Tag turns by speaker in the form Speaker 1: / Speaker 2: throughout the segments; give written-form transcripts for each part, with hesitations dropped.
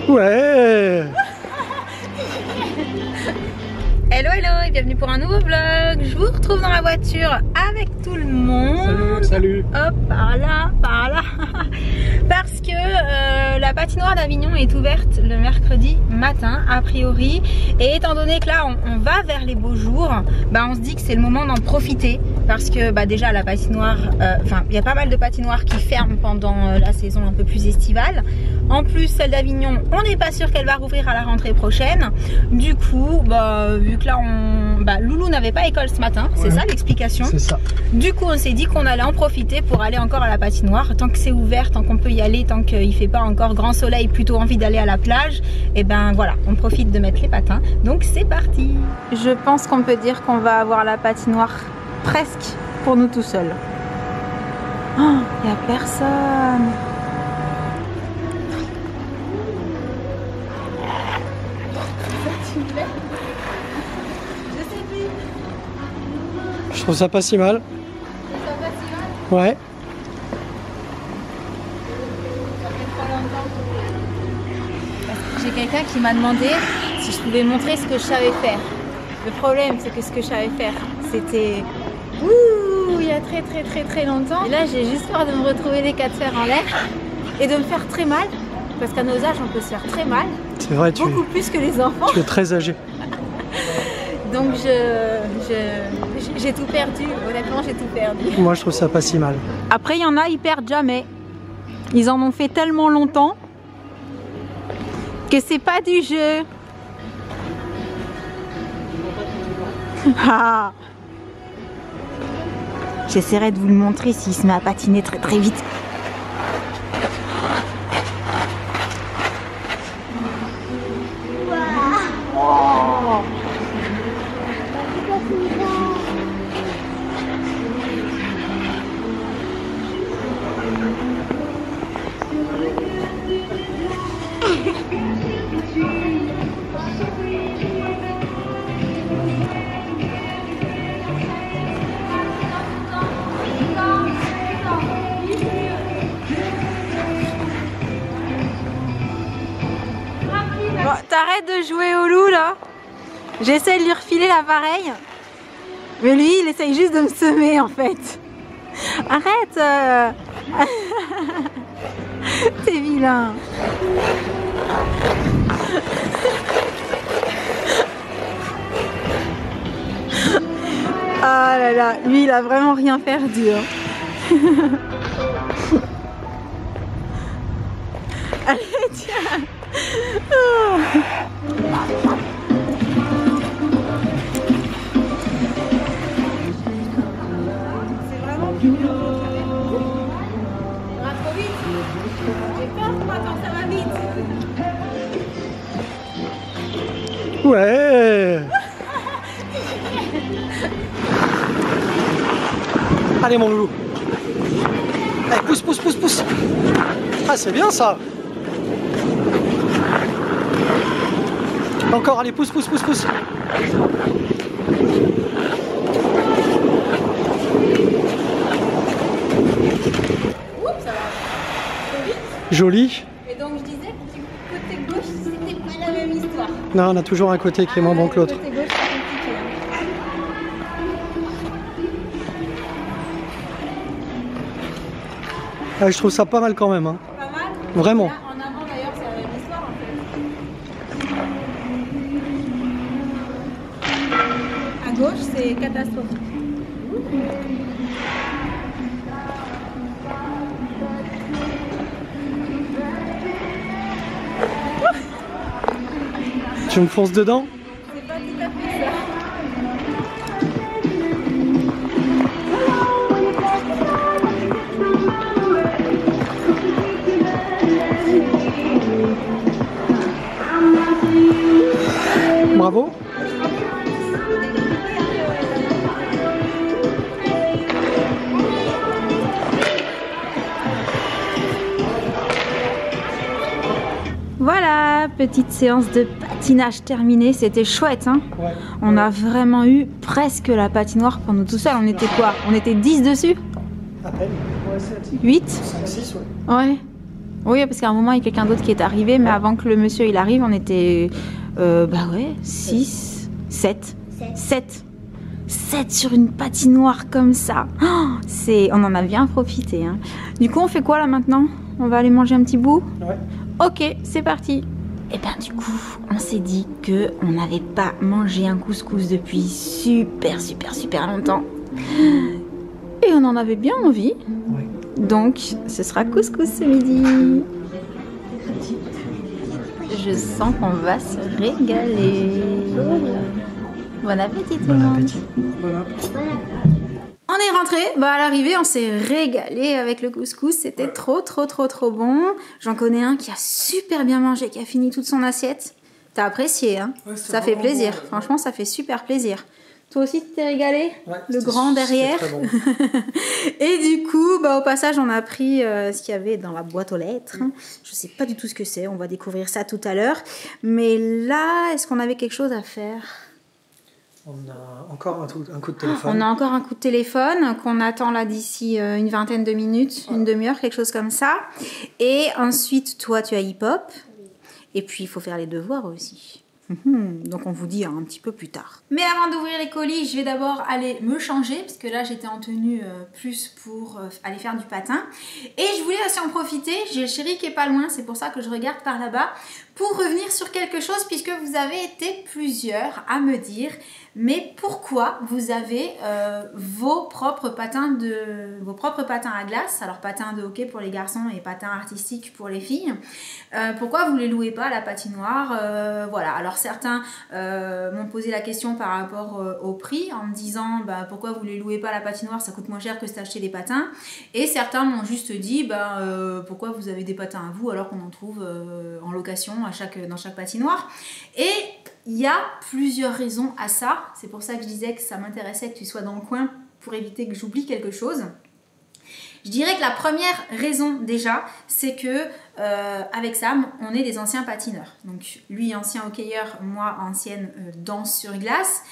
Speaker 1: Ouais.
Speaker 2: Hello hello et bienvenue pour un nouveau vlog. Je vous retrouve dans la voiture avec tout le monde.
Speaker 1: Salut.
Speaker 2: Hop, par là, par là. Parce que la patinoire d'Avignon est ouverte le mercredi matin a priori. Et étant donné que là on va vers les beaux jours, bah on se dit que c'est le moment d'en profiter. Parce que bah déjà la patinoire, il y a pas mal de patinoires qui ferment pendant la saison un peu plus estivale. En plus celle d'Avignon, on n'est pas sûr qu'elle va rouvrir à la rentrée prochaine. Du coup, bah, vu que là Loulou n'avait pas école ce matin, c'est ça l'explication.
Speaker 1: C'est ça.
Speaker 2: Du coup on s'est dit qu'on allait en profiter pour aller encore à la patinoire. Tant que c'est ouvert, tant qu'on peut y aller, tant qu'il fait pas encore grand soleil, plutôt envie d'aller à la plage, et ben voilà, on profite de mettre les patins. Donc c'est parti. Je pense qu'on peut dire qu'on va avoir la patinoire presque pour nous tout seuls. Oh, y a personne.
Speaker 1: Je trouve ça pas si mal. Ouais.
Speaker 2: J'ai quelqu'un qui m'a demandé si je pouvais montrer ce que je savais faire. Le problème, c'est que ce que je savais faire, c'était il y a très longtemps. Et là, j'ai juste peur de me retrouver les quatre fers en l'air et de me faire très mal. Parce qu'à nos âges, on peut se faire très mal.
Speaker 1: C'est vrai,
Speaker 2: beaucoup plus que les enfants.
Speaker 1: Tu es très âgé.
Speaker 2: Donc j'ai tout perdu. Honnêtement, j'ai tout perdu.
Speaker 1: Moi, je trouve ça pas si mal.
Speaker 2: Après, il y en a, ils perdent jamais. Ils en ont fait tellement longtemps que c'est pas du jeu. Ah. J'essaierai de vous le montrer s'il se met à patiner très vite. Wow. Bon, t'arrêtes de jouer au loup là. J'essaie de lui refiler l'appareil. Mais lui, il essaye juste de me semer en fait. Arrête. T'es vilain. Ah là là, lui il a vraiment rien perdu. Hein. Allez, tiens. Oh. C'est vraiment plus dur. Ça va trop vite. J'ai peur moi quand ça va vite.
Speaker 1: Ouais. Allez mon loulou. Allez, pousse. Ah, c'est bien ça. Encore, allez, pousse. Joli.
Speaker 2: Et donc je disais que du côté gauche, c'était pas la même histoire.
Speaker 1: Non, on a toujours un côté qui est moins bon que l'autre.
Speaker 2: Côté gauche, c'est compliqué.
Speaker 1: Ah, je trouve ça pas mal quand même. Hein.
Speaker 2: Pas mal.
Speaker 1: Vraiment.
Speaker 2: Là, en avant d'ailleurs, c'est la même histoire en fait. À gauche, c'est catastrophique.
Speaker 1: Tu me fonces dedans?
Speaker 2: C'est pas tout à fait ça.
Speaker 1: Bravo.
Speaker 2: Voilà, petite séance de patinage terminée, c'était chouette hein.
Speaker 1: Ouais.
Speaker 2: On a vraiment eu presque la patinoire pour nous tout seuls. On était quoi? On était 10 dessus?
Speaker 1: À peine. Ouais, 7.
Speaker 2: 8?
Speaker 1: 5, 6, ouais.
Speaker 2: Ouais. Oui, parce qu'à un moment, il y a quelqu'un d'autre qui est arrivé, mais avant que le monsieur il arrive, on était... bah ouais, 6, 7. 7 sur une patinoire comme ça. Oh, on en a bien profité. Hein. Du coup, on fait quoi là maintenant? On va aller manger un petit bout?
Speaker 1: Ouais.
Speaker 2: Ok, c'est parti. Et bien du coup, on s'est dit que on n'avait pas mangé un couscous depuis super longtemps. Et on en avait bien envie.
Speaker 1: Ouais.
Speaker 2: Donc, ce sera couscous ce midi. Je sens qu'on va se régaler. Bon appétit tout le monde.
Speaker 1: Bon appétit. Bon appétit.
Speaker 2: On est rentré, bah à l'arrivée on s'est régalé avec le couscous, c'était trop bon. J'en connais un qui a super bien mangé, qui a fini toute son assiette. T'as apprécié hein? Ouais, ça fait plaisir, bon, franchement ça fait super plaisir. Toi aussi tu t'es régalé? Ouais, le grand derrière. Très bon. Et du coup, bah, au passage on a pris ce qu'il y avait dans la boîte aux lettres. Je sais pas du tout ce que c'est, on va découvrir ça tout à l'heure. Mais là, est-ce qu'on avait quelque chose à faire?
Speaker 1: On a encore un coup de téléphone.
Speaker 2: On a encore un coup de téléphone qu'on attend là d'ici une vingtaine de minutes, une demi-heure, quelque chose comme ça. Et ensuite, toi, tu as hip-hop. Et puis, il faut faire les devoirs aussi. Donc, on vous dit un petit peu plus tard. Mais avant d'ouvrir les colis, je vais d'abord aller me changer. Parce que là, j'étais en tenue plus pour aller faire du patin. Et je voulais aussi en profiter. J'ai le chéri qui est pas loin. C'est pour ça que je regarde par là-bas. Pour revenir sur quelque chose, puisque vous avez été plusieurs à me dire... Mais pourquoi vous avez vos propres patins à glace, alors patins de hockey pour les garçons et patins artistiques pour les filles, pourquoi vous ne les louez pas à la patinoire? Voilà, alors certains m'ont posé la question par rapport au prix en me disant bah, pourquoi vous ne les louez pas à la patinoire, ça coûte moins cher que d'acheter des patins. Et certains m'ont juste dit bah, pourquoi vous avez des patins à vous alors qu'on en trouve en location dans chaque patinoire. Et il y a plusieurs raisons à ça. C'est pour ça que je disais que ça m'intéressait que tu sois dans le coin pour éviter que j'oublie quelque chose. Je dirais que la première raison déjà, c'est que avec Sam, on est des anciens patineurs. Donc lui ancien hockeyeur, moi ancienne danse sur glace.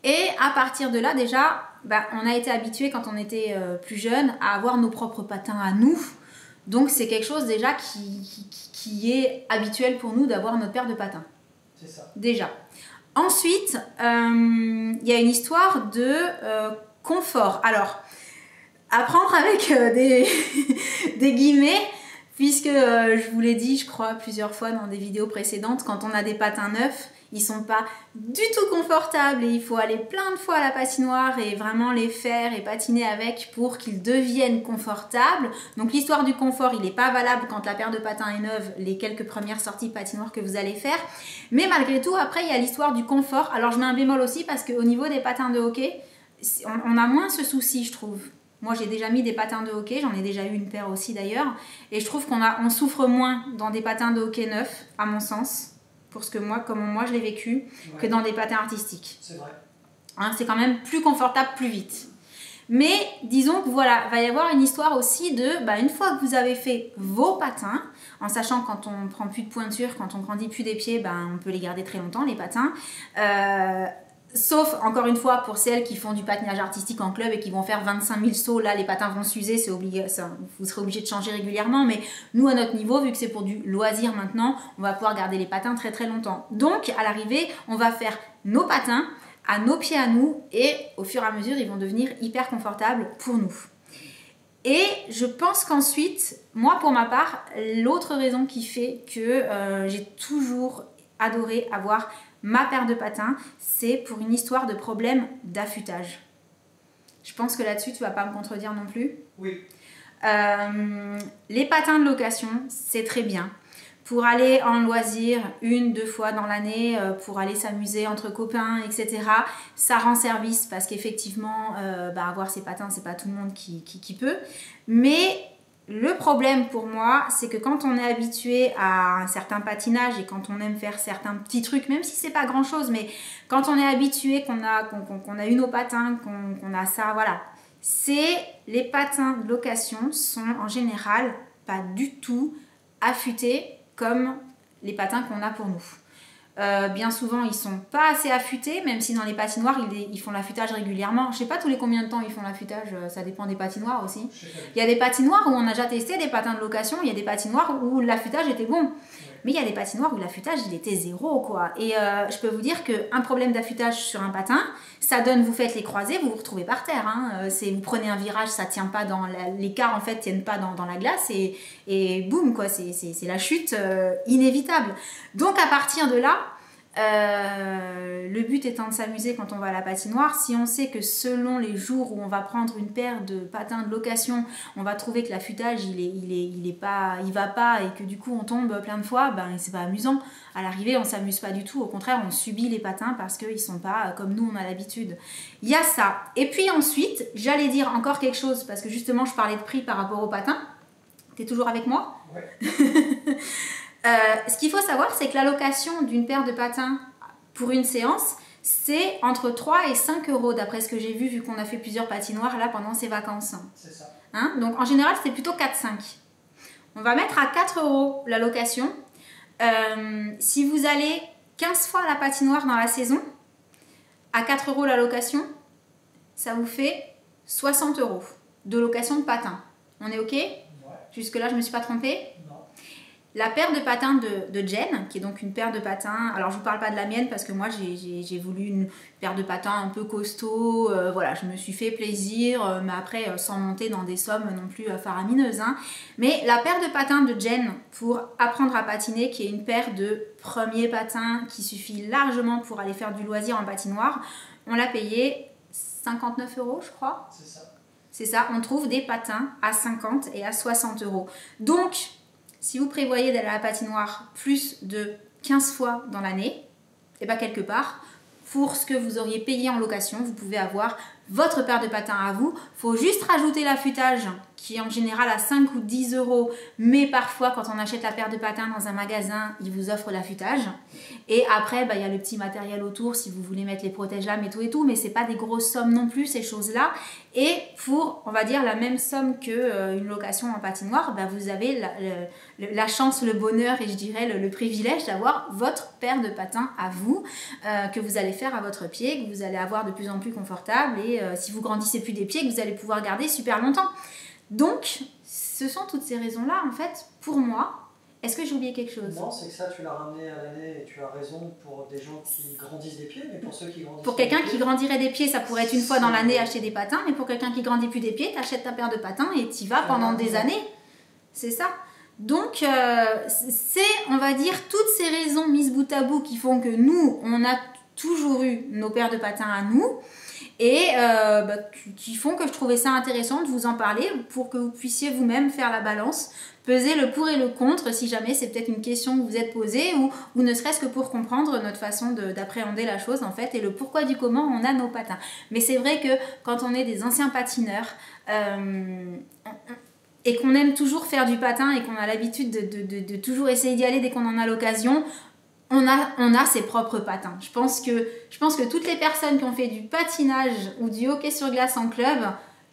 Speaker 2: Et à partir de là déjà, bah, on a été habitués quand on était plus jeune à avoir nos propres patins à nous. Donc c'est quelque chose déjà qui est habituel pour nous d'avoir notre paire de patins.
Speaker 1: C'est ça. Déjà.
Speaker 2: Ensuite, il y a une histoire de confort. Alors, à prendre avec des guillemets, puisque je vous l'ai dit, je crois, plusieurs fois dans des vidéos précédentes, quand on a des patins neufs, ils sont pas du tout confortables et il faut aller plein de fois à la patinoire et vraiment les faire et patiner avec pour qu'ils deviennent confortables. Donc l'histoire du confort, il n'est pas valable quand la paire de patins est neuve, les quelques premières sorties patinoires que vous allez faire. Mais malgré tout, après, il y a l'histoire du confort. Alors je mets un bémol aussi parce qu'au niveau des patins de hockey, on a moins ce souci, je trouve. Moi, j'ai déjà mis des patins de hockey, j'en ai déjà eu une paire aussi d'ailleurs. Et je trouve qu'on souffre moins dans des patins de hockey neufs, à mon sens. Pour ce que comment moi je l'ai vécu, que dans des patins artistiques.
Speaker 1: C'est vrai.
Speaker 2: Hein, c'est quand même plus confortable, plus vite. Mais disons que voilà, va y avoir une histoire aussi de, bah, une fois que vous avez fait vos patins, en sachant quand on prend plus de pointure, quand on grandit plus des pieds, bah, on peut les garder très longtemps, les patins. Sauf, encore une fois, pour celles qui font du patinage artistique en club et qui vont faire 25 000 sauts, là, les patins vont s'user, vous serez obligé de changer régulièrement. Mais nous, à notre niveau, vu que c'est pour du loisir maintenant, on va pouvoir garder les patins très très longtemps. Donc, à l'arrivée, on va faire nos patins à nos pieds à nous et au fur et à mesure, ils vont devenir hyper confortables pour nous. Et je pense qu'ensuite, moi, pour ma part, l'autre raison qui fait que j'ai toujours adoré avoir ma paire de patins, c'est pour une histoire de problème d'affûtage. Je pense que là-dessus, tu ne vas pas me contredire non plus.
Speaker 1: Oui.
Speaker 2: Les patins de location, c'est très bien. Pour aller en loisir 1-2 fois dans l'année, pour aller s'amuser entre copains, etc. Ça rend service parce qu'effectivement, avoir ses patins, c'est pas tout le monde qui peut. Mais le problème pour moi, c'est que quand on est habitué à un certain patinage et quand on aime faire certains petits trucs, même si c'est pas grand chose, mais quand on est habitué, qu'on a eu nos patins, qu'on a ça, voilà. Les patins de location sont en général pas du tout affûtés comme les patins qu'on a pour nous. Bien souvent, ils sont pas assez affûtés, même si dans les patinoires, ils font l'affûtage régulièrement. Je sais pas tous les combien de temps ils font l'affûtage, ça dépend des patinoires aussi. Il y a des patinoires où on a déjà testé des patins de location, il y a des patinoires où l'affûtage était bon. Mais il y a des patinoires où l'affûtage, il était zéro, quoi. Et je peux vous dire qu'un problème d'affûtage sur un patin, ça donne, vous faites les croisés, vous vous retrouvez par terre. Hein. Vous prenez un virage, ça tient pas dans... Les quarts, en fait, tiennent pas dans la glace et boum, quoi. C'est la chute inévitable. Donc, à partir de là, le but étant de s'amuser quand on va à la patinoire, si on sait que selon les jours où on va prendre une paire de patins de location, on va trouver que l'affûtage il va pas et que du coup on tombe plein de fois, ben c'est pas amusant. À l'arrivée on s'amuse pas du tout, au contraire on subit les patins parce qu'ils sont pas comme nous on a l'habitude. Il y a ça. Et puis ensuite, j'allais dire encore quelque chose parce que justement je parlais de prix par rapport aux patins. T'es toujours avec moi? Ouais. Ce qu'il faut savoir, c'est que la location d'une paire de patins pour une séance, c'est entre 3 et 5 euros d'après ce que j'ai vu qu'on a fait plusieurs patinoires là pendant ces vacances. C'est ça. Hein? Donc en général, c'est plutôt 4-5. On va mettre à 4 euros la location. Si vous allez 15 fois à la patinoire dans la saison, à 4 euros la location, ça vous fait 60 euros de location de patins. On est OK? Ouais. Jusque-là, je ne me suis pas trompée? La paire de patins de Jen, qui est donc une paire de patins, alors je ne vous parle pas de la mienne parce que moi j'ai voulu une paire de patins un peu costaud, voilà, je me suis fait plaisir, mais après sans monter dans des sommes non plus faramineuses. Hein. Mais la paire de patins de Jen pour apprendre à patiner, qui est une paire de premiers patins qui suffit largement pour aller faire du loisir en patinoire, on l'a payé 59 euros je crois. C'est ça. C'est ça, on trouve des patins à 50 et à 60 euros. Donc, si vous prévoyez d'aller à la patinoire plus de 15 fois dans l'année, et bien quelque part, pour ce que vous auriez payé en location, vous pouvez avoir votre paire de patins à vous. Il faut juste rajouter l'affûtage qui est en général à 5 ou 10 euros, mais parfois quand on achète la paire de patins dans un magasin, ils vous offrent l'affûtage. Et après, bah, y a le petit matériel autour si vous voulez mettre les protège-lames et tout, mais c'est pas des grosses sommes non plus ces choses-là. Et pour, on va dire, la même somme qu'une location en patinoire, bah, vous avez la chance, le bonheur et je dirais le privilège d'avoir votre paire de patins à vous, que vous allez faire à votre pied, que vous allez avoir de plus en plus confortable et si vous grandissez plus des pieds, que vous allez pouvoir garder super longtemps. Donc, ce sont toutes ces raisons-là, en fait, pour moi. Est-ce que j'ai oublié quelque chose?
Speaker 1: Non, c'est que ça, tu l'as ramené à l'année et tu as raison pour des gens qui grandissent des pieds, mais pour ceux qui grandissent
Speaker 2: pour quelqu'un qui grandirait des pieds, ça pourrait être une fois dans l'année acheter des patins, mais pour quelqu'un qui grandit plus des pieds, tu achètes ta paire de patins et tu y vas pendant des années. C'est ça. Donc, c'est, on va dire, toutes ces raisons mises bout à bout qui font que nous, on a toujours eu nos paires de patins à nous. Et qui font que je trouvais ça intéressant de vous en parler pour que vous puissiez vous-même faire la balance, peser le pour et le contre si jamais c'est peut-être une question que vous êtes posée ou ne serait-ce que pour comprendre notre façon d'appréhender la chose en fait et le pourquoi du comment on a nos patins. Mais c'est vrai que quand on est des anciens patineurs et qu'on aime toujours faire du patin et qu'on a l'habitude de toujours essayer d'y aller dès qu'on en a l'occasion, on a ses propres patins. Je pense que toutes les personnes qui ont fait du patinage ou du hockey sur glace en club,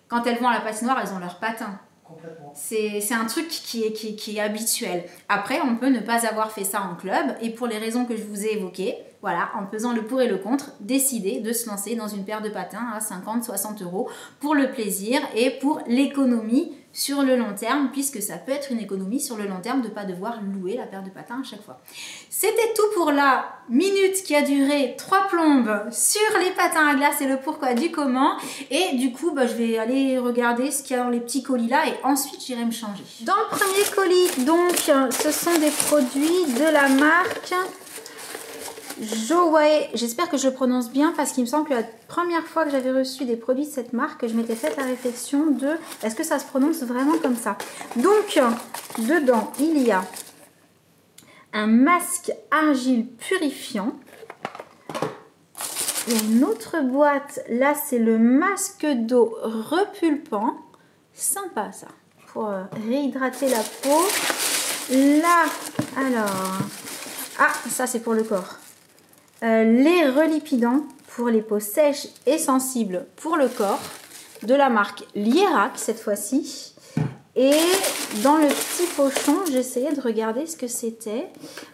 Speaker 2: quand elles vont à la patinoire, elles ont leurs patins. Complètement. C'est un truc qui est habituel. Après, on peut ne pas avoir fait ça en club et pour les raisons que je vous ai évoquées, voilà, en pesant le pour et le contre, décider de se lancer dans une paire de patins à 50-60 euros pour le plaisir et pour l'économie sur le long terme, puisque ça peut être une économie sur le long terme de ne pas devoir louer la paire de patins à chaque fois. C'était tout pour la minute qui a duré 3 plombes sur les patins à glace et le pourquoi du comment. Et du coup, je vais aller regarder ce qu'il y a dans les petits colis là et ensuite j'irai me changer. Dans le premier colis, donc, ce sont des produits de la marque Jowae, j'espère que je le prononce bien parce qu'il me semble que la première fois que j'avais reçu des produits de cette marque, je m'étais fait la réflexion de est-ce que ça se prononce vraiment comme ça. Donc, dedans, il y a un masque argile purifiant. Une autre boîte, là c'est le masque d'eau repulpant. Sympa ça, pour réhydrater la peau. Là, alors, ah ça c'est pour le corps. Les relipidants pour les peaux sèches et sensibles pour le corps, de la marque Lierac cette fois-ci. Et dans le petit pochon, j'essayais de regarder ce que c'était.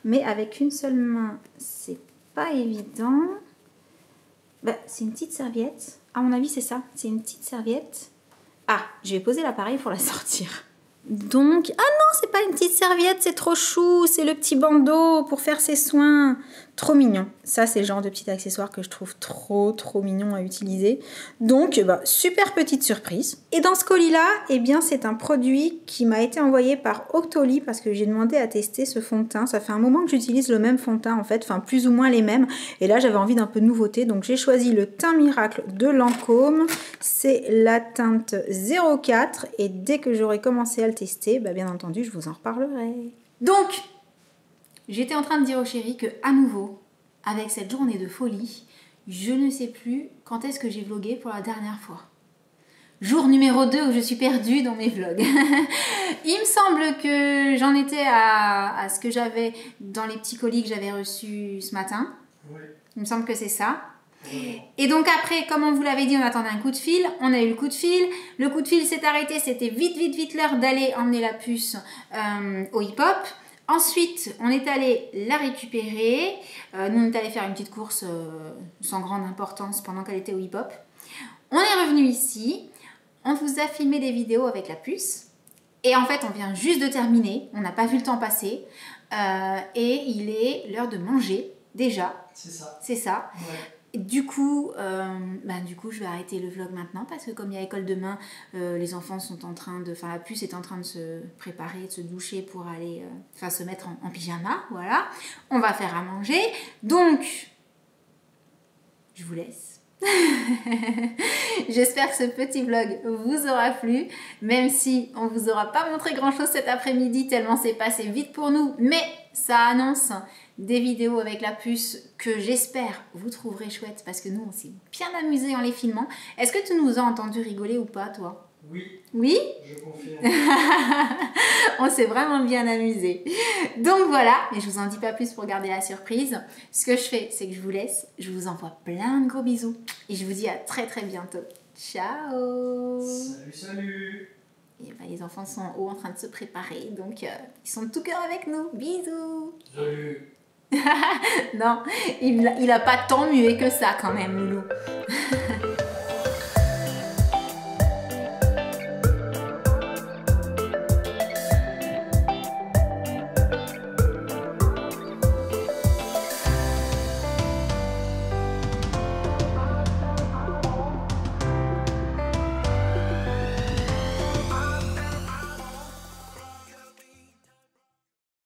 Speaker 2: Mais avec une seule main, c'est pas évident. Bah, c'est une petite serviette. À mon avis, c'est ça. C'est une petite serviette. Ah, je vais poser l'appareil pour la sortir. Donc, ah non, c'est pas une petite serviette, c'est trop chou, c'est le petit bandeau pour faire ses soins. Trop mignon. Ça, c'est le genre de petit accessoire que je trouve trop mignon à utiliser. Donc, bah, super petite surprise. Et dans ce colis-là, eh bien, c'est un produit qui m'a été envoyé par Octoly parce que j'ai demandé à tester ce fond de teint. Ça fait un moment que j'utilise le même fond de teint, en fait, enfin, plus ou moins les mêmes. Et là, j'avais envie d'un peu de nouveauté, donc j'ai choisi le Teint Miracle de Lancôme. C'est la teinte 04 et dès que j'aurai commencé à le tester, bah, bien entendu, je vous en reparlerai. Donc, j'étais en train de dire au chéri que, à nouveau, avec cette journée de folie, je ne sais plus quand est-ce que j'ai vlogué pour la dernière fois. Jour numéro 2 où je suis perdue dans mes vlogs. Il me semble que j'en étais à ce que j'avais dans les petits colis que j'avais reçus ce matin. Oui. Il me semble que c'est ça. Oui. Et donc après, comme on vous l'avait dit, on attendait un coup de fil. On a eu le coup de fil. Le coup de fil s'est arrêté. C'était vite l'heure d'aller emmener la puce au hip-hop. Ensuite, on est allé la récupérer. Nous, on est allé faire une petite course sans grande importance pendant qu'elle était au hip-hop. On est revenu ici. On vous a filmé des vidéos avec la puce. Et en fait, on vient juste de terminer. On n'a pas vu le temps passer. Et il est l'heure de manger déjà.
Speaker 1: C'est ça.
Speaker 2: C'est ça.
Speaker 1: Ouais.
Speaker 2: Du coup, je vais arrêter le vlog maintenant parce que comme il y a école demain, les enfants sont en train de... Enfin, la puce est en train de se préparer, de se doucher pour aller... se mettre en pyjama, voilà. On va faire à manger. Donc, je vous laisse. J'espère que ce petit vlog vous aura plu, même si on vous aura pas montré grand chose cet après-midi tellement c'est passé vite pour nous, mais ça annonce des vidéos avec la puce que j'espère vous trouverez chouettes parce que nous on s'est bien amusés en les filmant. Est-ce que tu nous as entendu rigoler ou pas, toi?
Speaker 1: Oui.
Speaker 2: Oui?
Speaker 1: Je confirme.
Speaker 2: On s'est vraiment bien amusés. Donc voilà, mais je vous en dis pas plus pour garder la surprise. Ce que je fais, c'est que je vous laisse. Je vous envoie plein de gros bisous. Et je vous dis à très bientôt. Ciao!
Speaker 1: Salut!
Speaker 2: Et ben, les enfants sont en haut en train de se préparer. Donc ils sont de tout cœur avec nous. Bisous!
Speaker 1: Salut!
Speaker 2: Non, il a pas tant muet que ça quand même, Loulou.